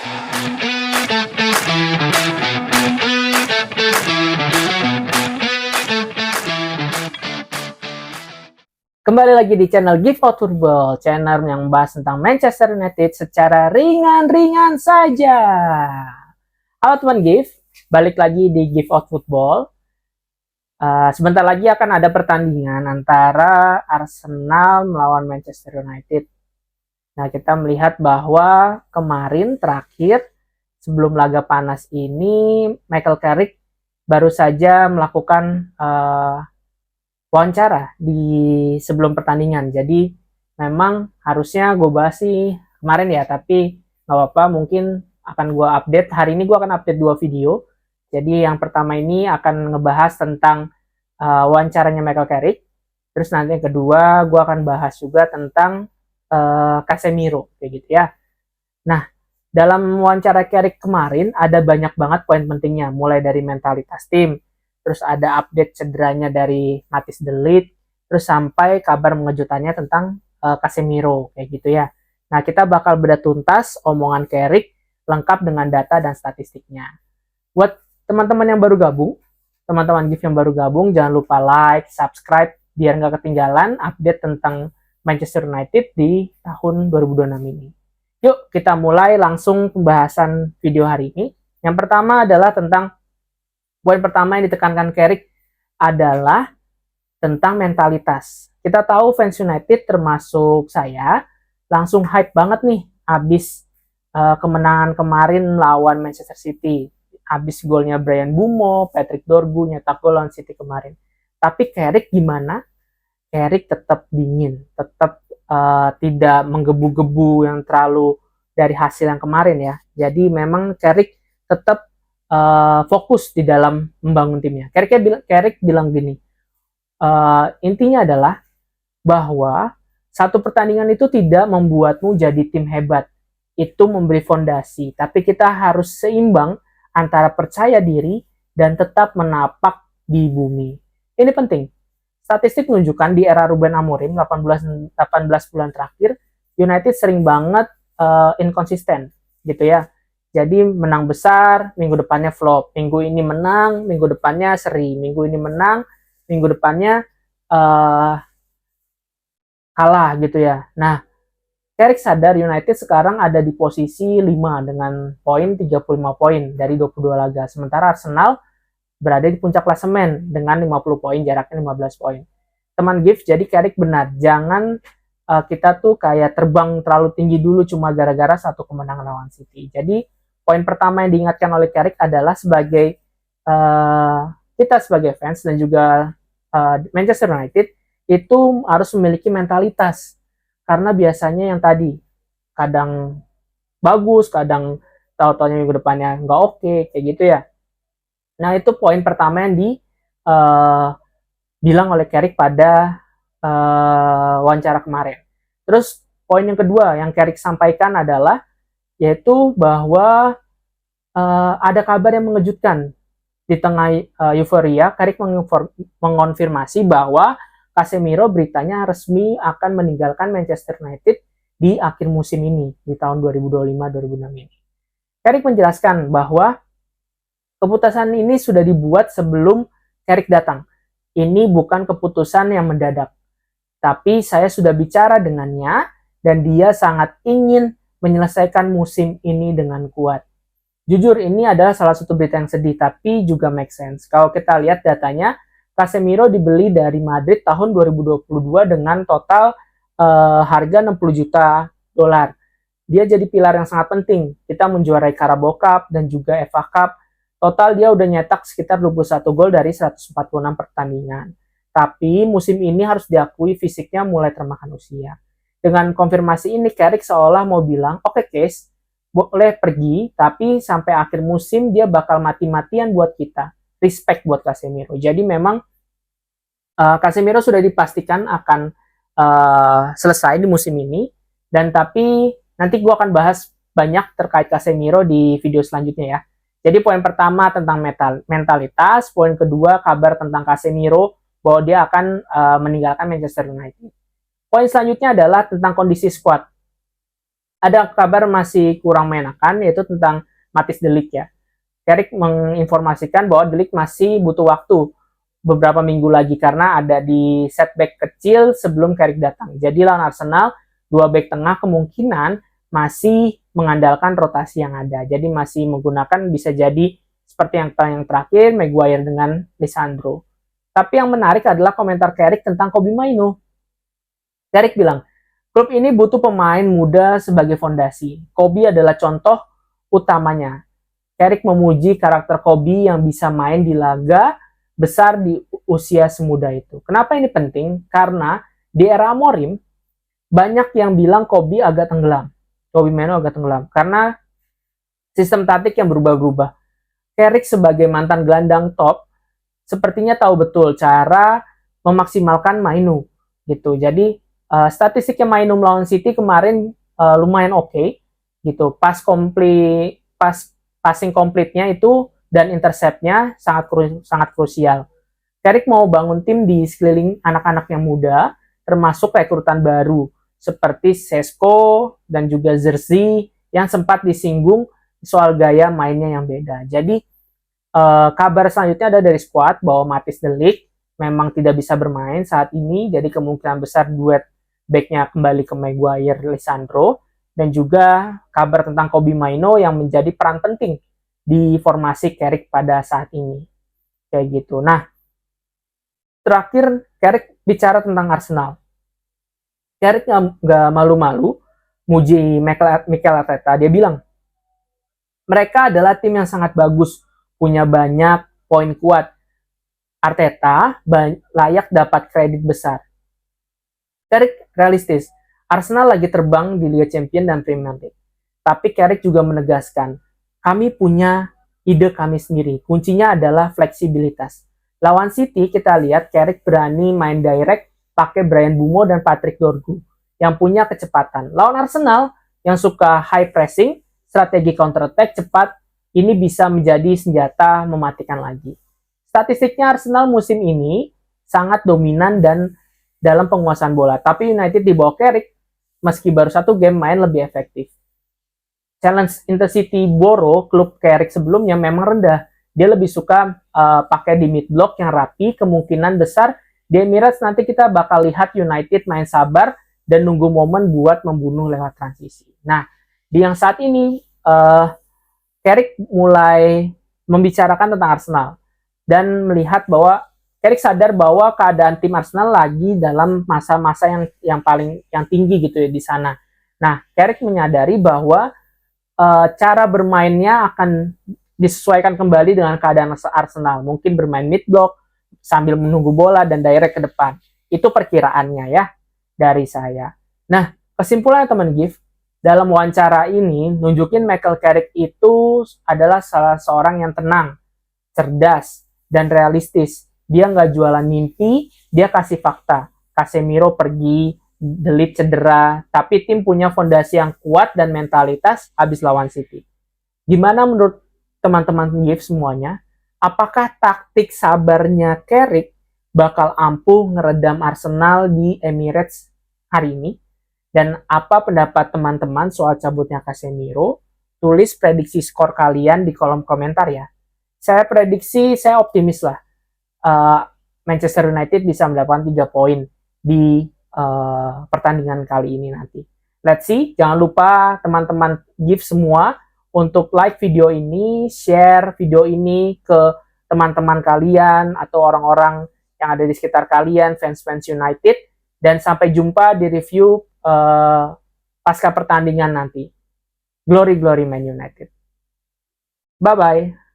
Kembali lagi di channel Give Out Football, channel yang membahas tentang Manchester United secara ringan-ringan saja. Halo teman Give, balik lagi di Give Out Football. Sebentar lagi akan ada pertandingan antara Arsenal melawan Manchester United. Nah, kita melihat bahwa kemarin terakhir sebelum laga panas ini, Michael Carrick baru saja melakukan wawancara di sebelum pertandingan. Jadi memang harusnya gue bahas sih kemarin ya, tapi nggak apa-apa, mungkin akan gue update. Hari ini gue akan update 2 video. Jadi yang pertama ini akan ngebahas tentang wawancaranya Michael Carrick. Terus nanti yang kedua gue akan bahas juga tentang Casemiro, kayak gitu ya. Nah, dalam wawancara Carrick kemarin ada banyak banget poin pentingnya, mulai dari mentalitas tim, terus ada update cederanya dari Mathis De Ligt, terus sampai kabar mengejutannya tentang Casemiro, kayak gitu ya. Nah, kita bakal bedah tuntas omongan Carrick lengkap dengan data dan statistiknya. Buat teman-teman yang baru gabung, teman-teman Give yang baru gabung, jangan lupa like, subscribe, biar nggak ketinggalan update tentang Manchester United di tahun 2026 ini. Yuk, kita mulai langsung pembahasan video hari ini. Yang pertama adalah tentang poin pertama yang ditekankan Carrick adalah tentang mentalitas. Kita tahu fans United termasuk saya langsung hype banget nih abis kemenangan kemarin lawan Manchester City. Abis golnya Bryan Mbeumo, Patrick Dorgu nyetak gol lawan City kemarin. Tapi Carrick gimana? Carrick tetap dingin, tetap tidak menggebu-gebu yang terlalu dari hasil yang kemarin ya. Jadi memang Carrick tetap fokus di dalam membangun timnya. Carrick bilang gini, intinya adalah bahwa satu pertandingan itu tidak membuatmu jadi tim hebat. Itu memberi fondasi, tapi kita harus seimbang antara percaya diri dan tetap menapak di bumi. Ini penting. Statistik menunjukkan di era Ruben Amorim 18 bulan terakhir, United sering banget inkonsisten gitu ya. Jadi menang besar, minggu depannya flop. Minggu ini menang, minggu depannya seri. Minggu ini menang, minggu depannya kalah gitu ya. Nah, Carrick sadar United sekarang ada di posisi 5 dengan poin 35 poin dari 22 laga. Sementara Arsenal berada di puncak klasemen dengan 50 poin, jaraknya 15 poin. Teman Give, jadi Carrick benar. Jangan kita tuh kayak terbang terlalu tinggi dulu cuma gara-gara satu kemenangan lawan City. Jadi poin pertama yang diingatkan oleh Carrick adalah sebagai kita sebagai fans dan juga Manchester United itu harus memiliki mentalitas, karena biasanya yang tadi kadang bagus, kadang tahu-tahunya minggu depannya nggak oke, kayak gitu ya. Nah, itu poin pertama yang dibilang oleh Carrick pada wawancara kemarin. Terus poin yang kedua yang Carrick sampaikan adalah yaitu bahwa ada kabar yang mengejutkan. Di tengah euforia, Carrick mengonfirmasi bahwa Casemiro beritanya resmi akan meninggalkan Manchester United di akhir musim ini, di tahun 2025-2026 ini. Carrick menjelaskan bahwa keputusan ini sudah dibuat sebelum Carrick datang. Ini bukan keputusan yang mendadak. Tapi saya sudah bicara dengannya dan dia sangat ingin menyelesaikan musim ini dengan kuat. Jujur, ini adalah salah satu berita yang sedih, tapi juga make sense. Kalau kita lihat datanya, Casemiro dibeli dari Madrid tahun 2022 dengan total harga 60 juta dolar. Dia jadi pilar yang sangat penting. Kita menjuarai Carabao Cup dan juga FA Cup. Total dia udah nyetak sekitar 21 gol dari 146 pertandingan. Tapi musim ini harus diakui fisiknya mulai termakan usia. Dengan konfirmasi ini, Carrick seolah mau bilang, oke, Case, boleh pergi, tapi sampai akhir musim dia bakal mati-matian buat kita. Respect buat Casemiro. Jadi memang Casemiro sudah dipastikan akan selesai di musim ini. Dan tapi nanti gue akan bahas banyak terkait Casemiro di video selanjutnya ya. Jadi poin pertama tentang mentalitas, poin kedua kabar tentang Casemiro bahwa dia akan meninggalkan Manchester United. Poin selanjutnya adalah tentang kondisi squad. ada kabar masih kurang mengenakan, yaitu tentang Matthijs de Ligt ya. Carrick menginformasikan bahwa de Ligt masih butuh waktu beberapa minggu lagi karena ada di setback kecil sebelum Carrick datang. Jadi lawan Arsenal, dua back tengah kemungkinan masih mengandalkan rotasi yang ada. Jadi masih menggunakan, bisa jadi seperti yang terakhir, Maguire dengan Lisandro. Tapi yang menarik adalah komentar Carrick tentang Kobbie Mainoo. Carrick bilang, klub ini butuh pemain muda sebagai fondasi. Kobbie adalah contoh utamanya. Carrick memuji karakter Kobbie yang bisa main di laga besar di usia semuda itu. Kenapa ini penting? Karena di era Amorim, banyak yang bilang Kobbie agak tenggelam. Kobbie Mainoo agak tenggelam. Karena sistem taktik yang berubah-ubah. Carrick sebagai mantan gelandang top, sepertinya tahu betul cara memaksimalkan Mainoo. Gitu. Jadi, statistiknya Mainoo melawan City kemarin lumayan oke, gitu. Passing komplitnya itu dan interceptnya sangat krusial. Carrick mau bangun tim di sekeliling anak-anak yang muda, termasuk rekrutan baru seperti Sesko dan juga Zirkzee yang sempat disinggung soal gaya mainnya yang beda. Jadi kabar selanjutnya ada dari squad bahwa Matthijs de Ligt memang tidak bisa bermain saat ini, jadi kemungkinan besar duet backnya kembali ke Maguire, Lisandro, dan juga kabar tentang Kobbie Mainoo yang menjadi peran penting di formasi Carrick pada saat ini. Kayak gitu. Nah, terakhir Carrick bicara tentang Arsenal. Carrick nggak malu-malu muji Mikel Arteta. Dia bilang, mereka adalah tim yang sangat bagus, punya banyak poin kuat. Arteta layak dapat kredit besar. Carrick realistis, Arsenal lagi terbang di Liga Champions dan Premier League. Tapi Carrick juga menegaskan, kami punya ide kami sendiri. Kuncinya adalah fleksibilitas. Lawan City kita lihat Carrick berani main direct pakai Bryan Mbeumo dan Patrick Dorgu yang punya kecepatan. Lawan Arsenal yang suka high pressing, strategi counter attack cepat, ini bisa menjadi senjata mematikan lagi. Statistiknya Arsenal musim ini sangat dominan dan dalam penguasaan bola. Tapi United di bawah Carrick, meski baru satu game, main lebih efektif. Challenge intensity Borough, klub Carrick sebelumnya, memang rendah. Dia lebih suka pakai di mid block yang rapi. Kemungkinan besar di Emirates nanti kita bakal lihat United main sabar dan nunggu momen buat membunuh lewat transisi. Nah, di yang saat ini Carrick mulai membicarakan tentang Arsenal dan melihat bahwa Carrick sadar bahwa keadaan tim Arsenal lagi dalam masa-masa yang tinggi gitu ya di sana. Nah, Carrick menyadari bahwa cara bermainnya akan disesuaikan kembali dengan keadaan Arsenal. Mungkin bermain mid block sambil menunggu bola dan direct ke depan. Itu perkiraannya ya dari saya. Nah, kesimpulannya teman GIF, dalam wawancara ini nunjukin Michael Carrick itu adalah salah seorang yang tenang, cerdas, dan realistis. Dia nggak jualan mimpi, dia kasih fakta. Casemiro pergi, De Ligt cedera, tapi tim punya fondasi yang kuat dan mentalitas habis lawan City. Gimana menurut teman-teman GIF semuanya? Apakah taktik sabarnya Carrick bakal ampuh ngeredam Arsenal di Emirates hari ini? Dan apa pendapat teman-teman soal cabutnya Casemiro? Tulis prediksi skor kalian di kolom komentar ya. Saya prediksi, saya optimis lah. Manchester United bisa mendapatkan 3 poin di pertandingan kali ini nanti. Let's see. Jangan lupa teman-teman GIF semua untuk like video ini, share video ini ke teman-teman kalian atau orang-orang yang ada di sekitar kalian, fans-fans United. Dan sampai jumpa di review pasca pertandingan nanti. Glory Man United. Bye-bye.